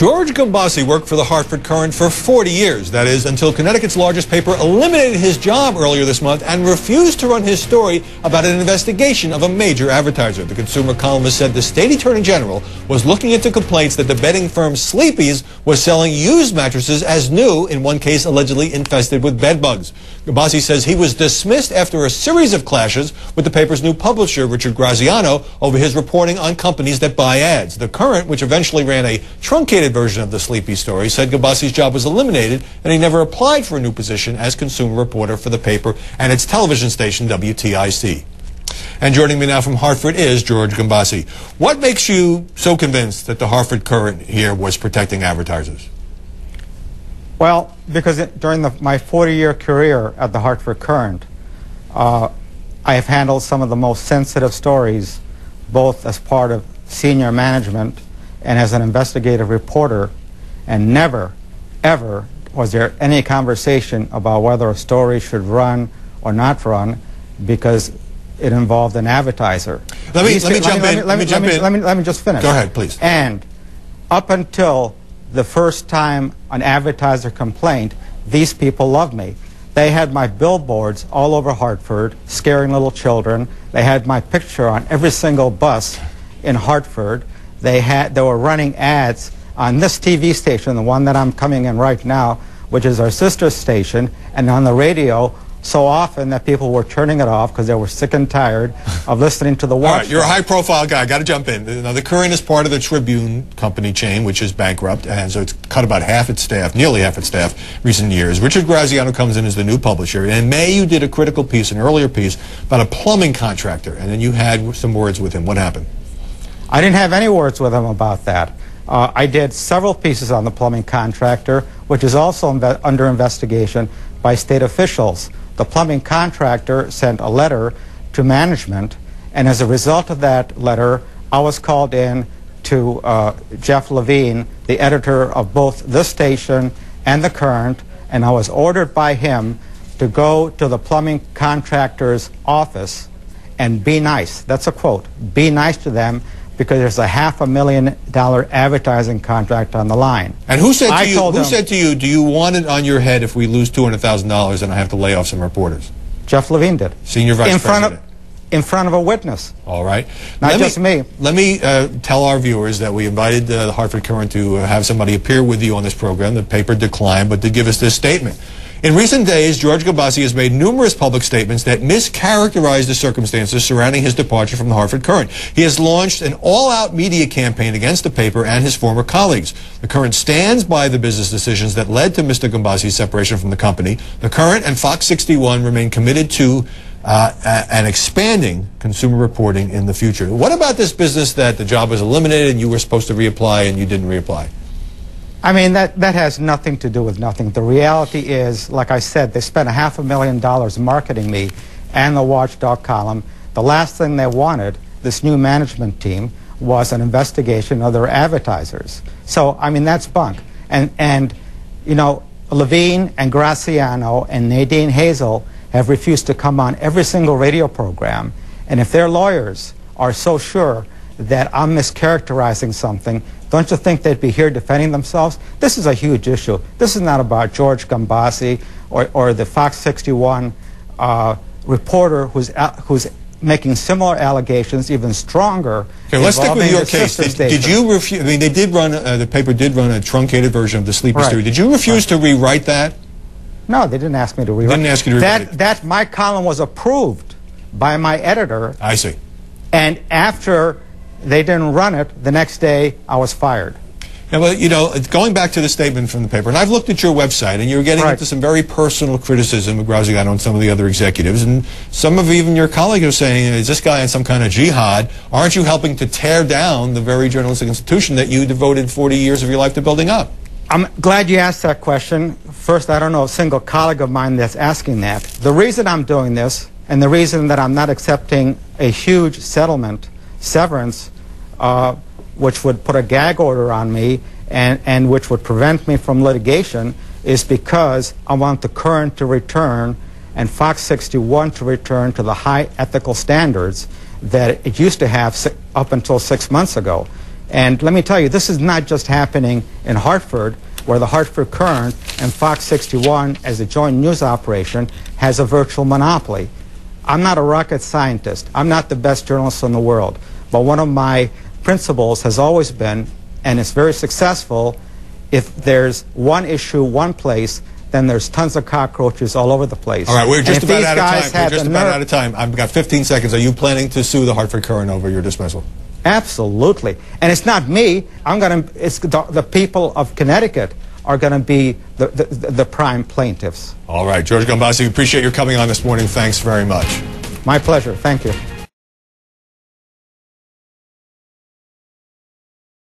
George Gombossy worked for the Hartford Courant for 40 years. That is, until Connecticut's largest paper eliminated his job earlier this month and refused to run his story about an investigation of a major advertiser. The consumer columnist said the state attorney general was looking into complaints that the bedding firm Sleepy's was selling used mattresses as new, in one case allegedly infested with bed bugs. Gombossy says he was dismissed after a series of clashes with the paper's new publisher, Richard Graziano, over his reporting on companies that buy ads. The Courant, which eventually ran a truncated version of the Sleepy story, said Gombossy's job was eliminated and he never applied for a new position as consumer reporter for the paper and its television station WTIC. And joining me now from Hartford is George Gombossy. What makes you so convinced that the Hartford Courant here was protecting advertisers? Well, because during my 40-year career at the Hartford Courant, I have handled some of the most sensitive stories, both as part of senior management and as an investigative reporter, and never, ever was there any conversation about whether a story should run or not run because it involved an advertiser. Let me just finish. Go ahead, please. And up until the first time an advertiser complained, these people loved me. They had my billboards all over Hartford, scaring little children. They had my picture on every single bus in Hartford. They were running ads on this TV station, the one that I'm coming in right now, which is our sister station, and on the radio so often that people were turning it off because they were sick and tired of listening to the Watchdog. All right, you're a high-profile guy. Got to jump in. Now, the Courant is part of the Tribune company chain, which is bankrupt, and so it's cut about half its staff, nearly half its staff, recent years. Richard Graziano comes in as the new publisher. In May, you did a critical piece, an earlier piece, about a plumbing contractor, and then you had some words with him. What happened? I didn't have any words with him about that. I did several pieces on the plumbing contractor, which is also under investigation by state officials. The plumbing contractor sent a letter to management, and as a result of that letter, I was called in to Jeff Levine, the editor of both this station and the Courant, and I was ordered by him to go to the plumbing contractor's office and be nice. That's a quote. Be nice to them, because there's a $500,000 advertising contract on the line. And who said to you, do you want it on your head if we lose $200,000 and I have to lay off some reporters? Jeff Levine did. Senior Vice President. In front of a witness. All right. Not just me. Let me tell our viewers that we invited the Hartford Courant to have somebody appear with you on this program. The paper declined, but to give us this statement. In recent days, George Gombossy has made numerous public statements that mischaracterize the circumstances surrounding his departure from the Hartford Courant. He has launched an all-out media campaign against the paper and his former colleagues. The Courant stands by the business decisions that led to Mr. Gombossy's separation from the company. The Courant and Fox 61 remain committed to and expanding consumer reporting in the future. What about this business that the job was eliminated and you were supposed to reapply and you didn't reapply? I mean, that has nothing to do with nothing. The reality is, like I said, they spent $500,000 marketing me and the Watchdog column. The last thing they wanted, this new management team, was an investigation of their advertisers. So, I mean, that's bunk. And you know, Levine and Graziano and Nadine Hazel have refused to come on every single radio program. And if their lawyers are so sure that I'm mischaracterizing something, don't you think they'd be here defending themselves? This is a huge issue. This is not about George Gombossy or the Fox 61 reporter who's making similar allegations, even stronger. Okay, let's stick with your case. Did you refuse? I mean, they did run. The paper did run a truncated version of the Sleepy story. Did you refuse to rewrite that? No, they didn't ask me to rewrite. They didn't ask you to rewrite that my column was approved by my editor. I see. And after they didn't run it, the next day I was fired. Yeah, well, you know, going back to the statement from the paper, and I've looked at your website, and you're getting into some very personal criticism of Graziano and some of the other executives, and some of even your colleagues are saying, is this guy in some kind of jihad? Aren't you helping to tear down the very journalistic institution that you devoted 40 years of your life to building up? I'm glad you asked that question. First, I don't know a single colleague of mine that's asking that. The reason I'm doing this, and the reason that I'm not accepting a huge severance, which would put a gag order on me and which would prevent me from litigation, is because I want the Courant to return and Fox 61 to return to the high ethical standards that it used to have up until 6 months ago. And let me tell you, this is not just happening in Hartford, where the Hartford Courant and Fox 61, as a joint news operation, has a virtual monopoly. I'm not a rocket scientist. I'm not the best journalist in the world. But one of my principles has always been, and it's very successful, if there's one issue, one place, then there's tons of cockroaches all over the place. All right, we're just about out of time. We're just about out of time. I've got 15 seconds. Are you planning to sue the Hartford Courant over your dismissal? Absolutely. And it's not me. It's the people of Connecticut are going to be the prime plaintiffs. All right, George Gombossy, appreciate your coming on this morning. Thanks very much. My pleasure. Thank you.